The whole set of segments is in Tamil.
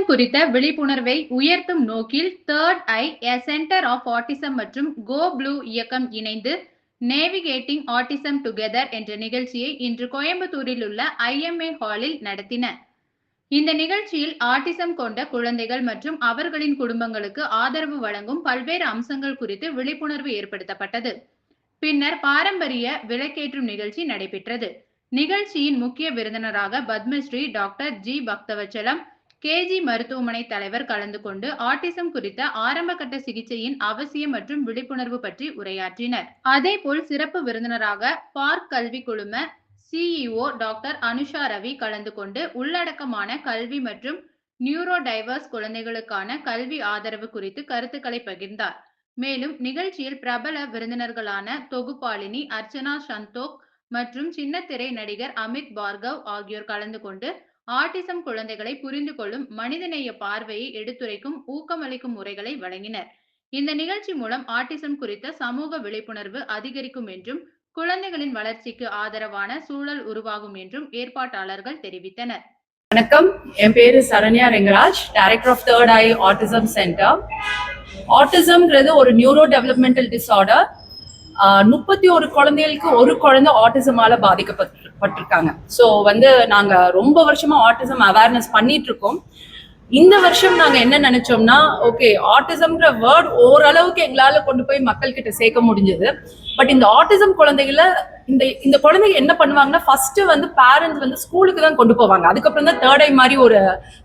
குறித்த விழிப்புணர்வை உயர்த்தும் நோக்கில் third eye a centre of autism மற்றும் கோ ப்ளூ இயக்கம் இணைந்து நேவிகேட்டிங் ஆட்டிசம் டுகெதர் என்ற நிகழ்ச்சியை இன்று கோயம்புத்தூரில் உள்ள IMA ஹாலில் நடத்தின. இந்த நிகழ்ச்சியில் ஆட்டிசம் கொண்ட குழந்தைகள் மற்றும் அவர்களின் குடும்பங்களுக்கு ஆதரவு வழங்கும் பல்வேறு அம்சங்கள் குறித்து விழிப்புணர்வு ஏற்படுத்தப்பட்டது. பின்னர் பாரம்பரிய விளக்கேற்றும் நிகழ்ச்சி நடைபெற்றது. நிகழ்ச்சியின் முக்கிய விருந்தினராக Padmashri doctor G Bhaktavatsalam KG மருத்துவமனை தலைவர் கலந்து கொண்டு ஆட்டிசம் குறித்த ஆரம்பகட்ட சிகிச்சையின் அவசியம் மற்றும் விழிப்புணர்வு பற்றி உரையாற்றினர். அதேபோல் சிறப்பு விருந்தினராக பார்க் கல்வி குழும CEO டாக்டர் அனுஷா ரவி கலந்து கொண்டு உள்ளடக்கமான கல்வி மற்றும் நியூரோ டைவர்ஸ் குழந்தைகளுக்கான கல்வி ஆதரவு குறித்து கருத்துக்களை பகிர்ந்தார். மேலும் நிகழ்ச்சியில் பிரபல விருந்தினர்களான தொகுப்பாளினி அர்ச்சனா சந்தோக் மற்றும் சின்னத்திரை நடிகர் அமித் பார்கவ் ஆகியோர் கலந்து கொண்டு ஆட்டிசம் குழந்தைகளை புரிந்து கொள்ளும் மனிதநேய பார்வையை எடுத்துரைக்கும் ஊக்கமளிக்கும் உரைகளை வழங்கினர். இந்த நிகழ்ச்சி மூலம் ஆட்டிசம் குறித்த சமூக விழிப்புணர்வு அதிகரிக்கும் என்றும் குழந்தைகளின் வளர்ச்சிக்கு ஆதரவான சூழல் உருவாகும் என்றும் ஏற்பாட்டாளர்கள் தெரிவித்தனர். வணக்கம், என் பேரு Saranya Rengaraj, director of third eye autism centre. ஆட்டிசம்ன்றது ஒரு நியூரோ டெவலப்மெண்டல் டிஸார்டர். 31 குழந்தைகளுக்கு ஒரு குழந்தை ஆட்டிசமால பாதிக்கப்பட்டிருக்காங்க. ஸோ நாங்க ரொம்ப வருஷமா ஆட்டிசம் அவேர்னஸ் பண்ணிட்டு இருக்கோம். இந்த வருஷம் நாங்க என்ன நினைச்சோம்னா, ஓகே, ஆட்டிசம்ன்ற வேர்ட் ஓரளவுக்கு எங்களால கொண்டு போய் மக்கள் கிட்ட சேர்க்க முடிஞ்சது. பட் இந்த ஆட்டிசம் குழந்தைகளை இந்த குழந்தைங்க என்ன பண்ணுவாங்கன்னா, ஃபர்ஸ்ட் பேரண்ட்ஸ் ஸ்கூலுக்கு தான் கொண்டு போவாங்க. அதுக்கப்புறம் தான் தேர்ட் ஐ மாதிரி ஒரு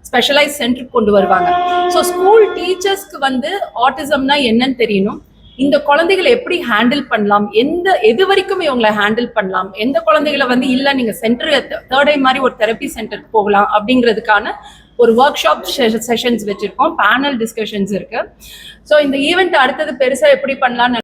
ஸ்பெஷலைஸ் சென்டருக்கு கொண்டு வருவாங்க. ஸோ ஸ்கூல் டீச்சர்ஸ்க்கு ஆட்டிசம்னா என்னன்னு தெரியணும், இந்த குழந்தைகளை எப்படி ஹேண்டில் பண்ணலாம், எது வரைக்கும் இவங்களை ஹேண்டில் பண்ணலாம், எந்த குழந்தைகளை இல்ல நீங்க சென்டர் தேர்ட் ஐ மாதிரி ஒரு தெரப்பி சென்டருக்கு போகலாம் அப்படிங்கிறதுக்கான ஒரு ஒர்க் ஷாப் செஷன்ஸ் வச்சிருக்கோம். பேனல் டிஸ்கஷன்ஸ் இருக்கு. ஸோ இந்த ஈவெண்ட் அடுத்தது பெருசா எப்படி பண்ணலாம்னு